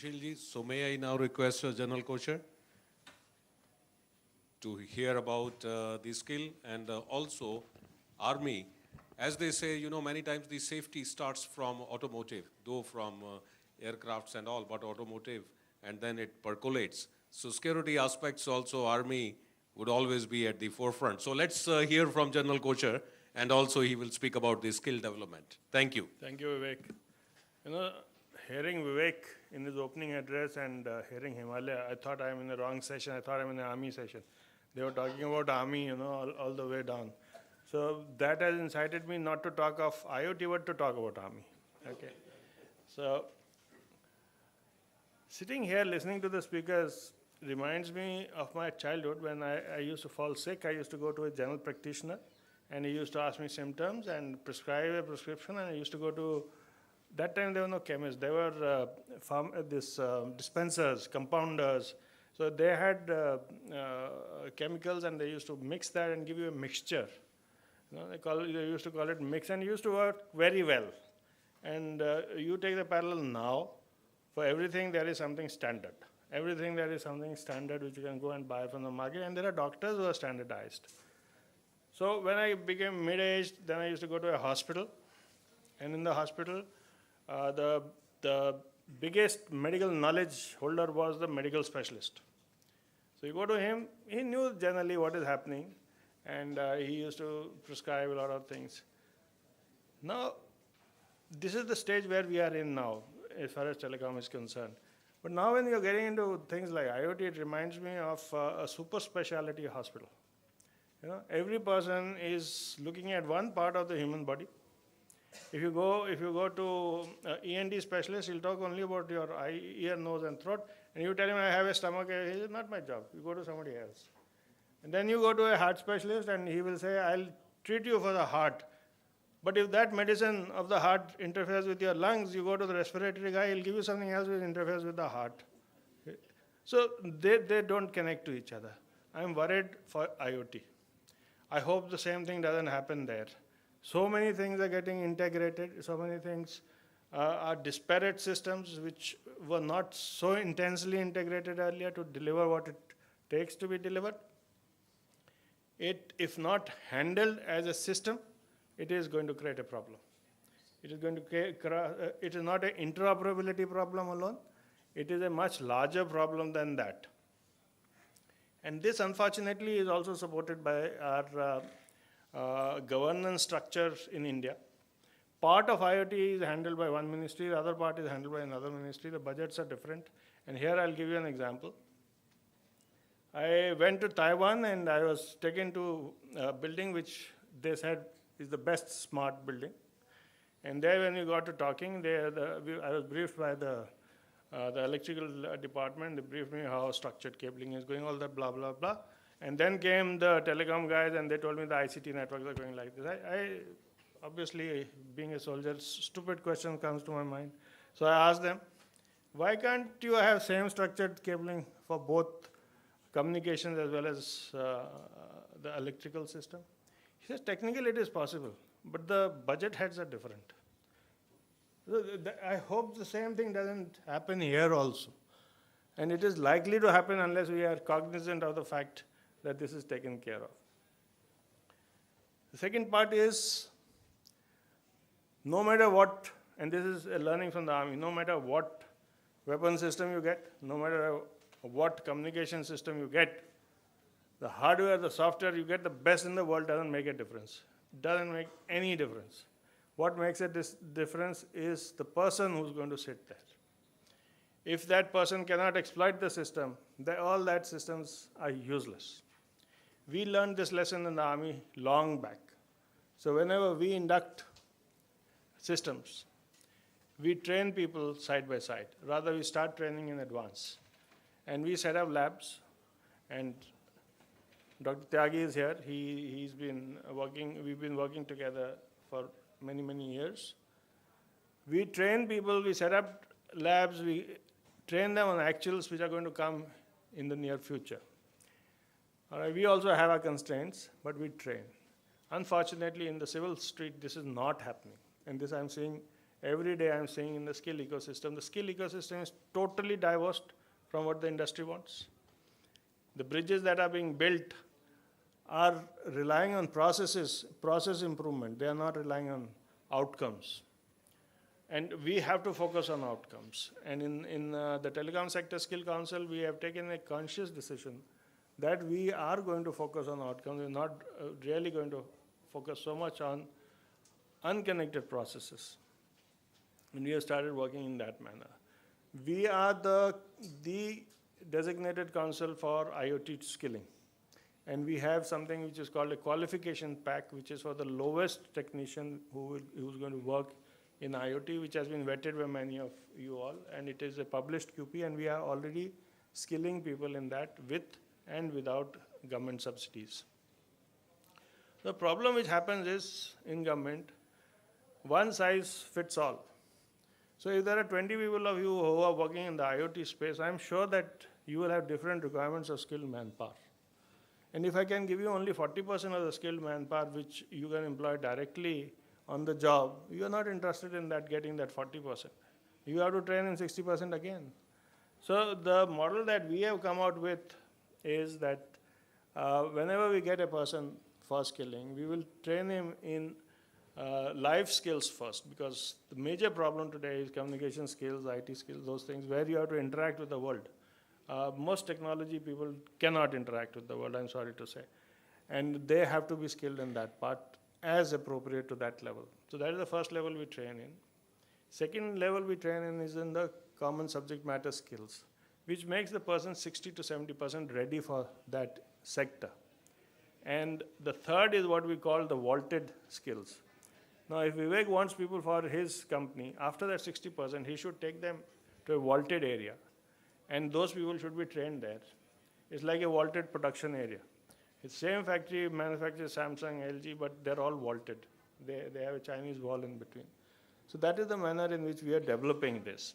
Sushilji, so may I now request General Kosher to hear about the skill and also Army. As they say, many times the safety starts from automotive, though from aircrafts and all, but automotive, and then it percolates. So security aspects also, Army would always be at the forefront. So let's hear from General Kosher, and also he will speak about the skill development. Thank you. Thank you, Vivek. Hearing Vivek in his opening address and hearing Himalaya, I thought I'm in the wrong session. I thought I'm in the Army session. They were talking about Army, all the way down. So that has incited me not to talk of IoT, but to talk about Army. Okay. So sitting here listening to the speakers reminds me of my childhood when I used to fall sick. I used to go to a general practitioner, and he used to ask me symptoms and prescribe a prescription, and I used to go to, that time there were no chemists, there were dispensers, compounders. So they had chemicals, and they used to mix that and give you a mixture. They used to call it mix, and it used to work very well. And you take the parallel now, for everything there is something standard. Everything there is something standard which you can go and buy from the market, and there are doctors who are standardized. So when I became mid-aged, then I used to go to a hospital, and in the hospital, the biggest medical knowledge holder was the medical specialist. So you go to him, he knew generally what is happening, and he used to prescribe a lot of things. Now, this is the stage where we are in now, as far as telecom is concerned. But now when you're getting into things like IoT, it reminds me of a super specialty hospital. Every person is looking at one part of the human body. If you go to ENT specialist, he'll talk only about your eye, ear, nose, and throat, and you tell him I have a stomach, he says, not my job. You go to somebody else. And then you go to a heart specialist, and he will say, I'll treat you for the heart. But if that medicine of the heart interferes with your lungs, you go to the respiratory guy, he'll give you something else which interferes with the heart. So they don't connect to each other. I'm worried for IoT. I hope the same thing doesn't happen there. So many things are getting integrated, so many things are disparate systems which were not so intensely integrated earlier to deliver what it takes to be delivered. If not handled as a system, it is going to create a problem. It is not an interoperability problem alone. It is a much larger problem than that. And this, unfortunately, is also supported by our governance structure in India. Part of IoT is handled by one ministry, the other part is handled by another ministry. The budgets are different. And here I'll give you an example. I went to Taiwan, and I was taken to a building which they said is the best smart building. And there, when we got to talking, I was briefed by the electrical department. They briefed me how structured cabling is going, all that blah, blah, blah. And then came the telecom guys, and they told me the ICT networks are going like this. I obviously, being a soldier, stupid question comes to my mind. So I asked them, why can't you have same structured cabling for both communications as well as the electrical system? He says, technically it is possible, but the budget heads are different. So I hope the same thing doesn't happen here also. And it is likely to happen unless we are cognizant of the fact that this is taken care of. The second part is, no matter what, and this is a learning from the Army, no matter what weapon system you get, no matter what communication system you get, the hardware, the software, you get the best in the world, doesn't make a difference. It doesn't make any difference. What makes a difference is the person who's going to sit there. If that person cannot exploit the system, all that systems are useless. We learned this lesson in the Army long back. So whenever we induct systems, we train people side by side. Rather, we start training in advance. And we set up labs, and Dr. Tyagi is here. We've been working together for many, many years. We train people, we set up labs, we train them on actuals which are going to come in the near future. All right, we also have our constraints, but we train. Unfortunately, in the civil street, this is not happening. And this I'm seeing Every day I'm seeing in the skill ecosystem. The skill ecosystem is totally diverse from what the industry wants. The bridges that are being built are relying on process improvement. They are not relying on outcomes. And we have to focus on outcomes. And in the Telecom Sector Skill Council, we have taken a conscious decision that we are going to focus on outcomes. We're not really going to focus so much on unconnected processes. And we have started working in that manner. We are the designated council for IoT skilling. And we have something which is called a qualification pack, which is for the lowest technician who's going to work in IoT, which has been vetted by many of you all. And it is a published QP, and we are already skilling people in that with and without government subsidies. The problem which happens is, in government, one size fits all. So if there are 20 people of you who are working in the IoT space, I'm sure that you will have different requirements of skilled manpower. And if I can give you only 40% of the skilled manpower which you can employ directly on the job, you are not interested in that, getting that 40%. You have to train in 60% again. So the model that we have come out with is that whenever we get a person for skilling, we will train him in life skills first, because the major problem today is communication skills, IT skills, those things where you have to interact with the world. Most technology people cannot interact with the world, I'm sorry to say. And they have to be skilled in that part as appropriate to that level. So that is the first level we train in. Second level we train in is in the common subject matter skills, which makes the person 60 to 70% ready for that sector. And the third is what we call the vaulted skills. Now, if Vivek wants people for his company, after that 60%, he should take them to a vaulted area. And those people should be trained there. It's like a vaulted production area. It's same factory manufactures Samsung, LG, but they're all vaulted. They have a Chinese wall in between. So that is the manner in which we are developing this.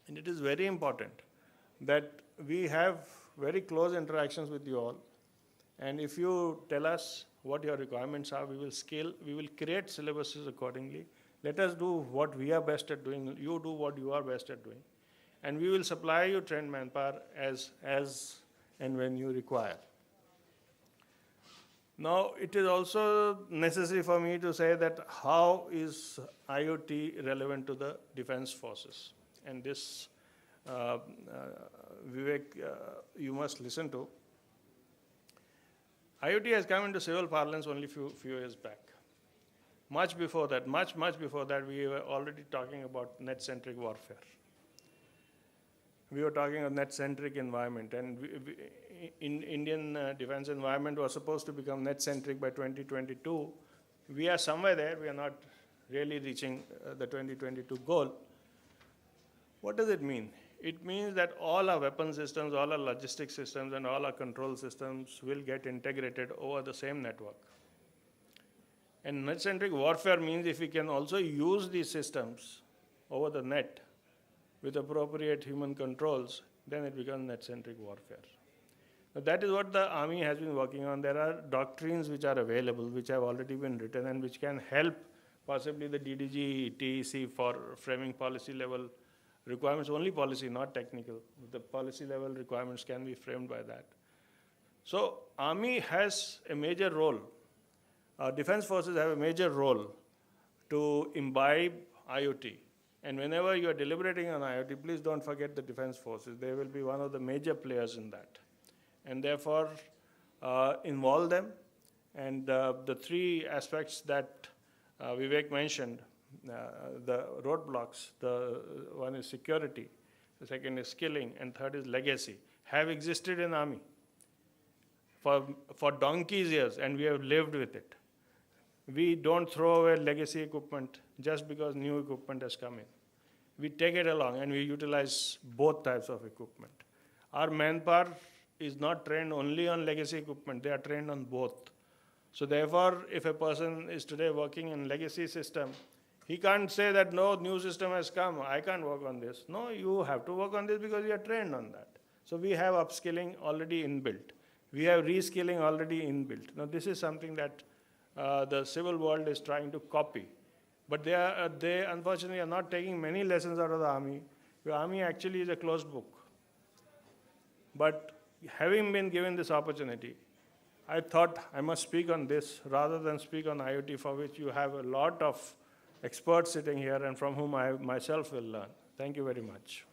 And it is very important that we have very close interactions with you all. And if you tell us what your requirements are, we will scale, we will create syllabuses accordingly. Let us do what we are best at doing. You do what you are best at doing. And we will supply you trained manpower as and when you require. Now, it is also necessary for me to say that how is IoT relevant to the defense forces? And this, Vivek, you must listen to. IoT has come into civil parlance only few years back. Much before that, much before that, we were already talking about net-centric warfare. We were talking of net-centric environment, and in Indian defense environment was supposed to become net-centric by 2022. We are somewhere there. We are not really reaching the 2022 goal. What does it mean? It means that all our weapon systems, all our logistic systems, and all our control systems will get integrated over the same network. And net-centric warfare means if we can also use these systems over the net with appropriate human controls, then it becomes net-centric warfare. Now, that is what the Army has been working on. There are doctrines which are available, which have already been written, and which can help possibly the DDG, TEC for framing policy level requirements, only policy, not technical. The policy level requirements can be framed by that. So Army has a major role. Defense forces have a major role to imbibe IoT. And whenever you are deliberating on IoT, please don't forget the defense forces. They will be one of the major players in that. And therefore, involve them. And the three aspects that Vivek mentioned, the roadblocks, the one is security, the second is skilling, and third is legacy, have existed in Army for donkey's years, and we have lived with it. We don't throw away legacy equipment just because new equipment has come in. We take it along and we utilize both types of equipment. Our manpower is not trained only on legacy equipment, they are trained on both. So therefore, if a person is today working in legacy system, he can't say that no, new system has come, I can't work on this. No, you have to work on this because you are trained on that. So we have upskilling already inbuilt. We have reskilling already inbuilt. Now this is something that the civil world is trying to copy. But they unfortunately are not taking many lessons out of the Army. The Army actually is a closed book. But having been given this opportunity, I thought I must speak on this rather than speak on IoT, for which you have a lot of experts sitting here and from whom I myself will learn. Thank you very much.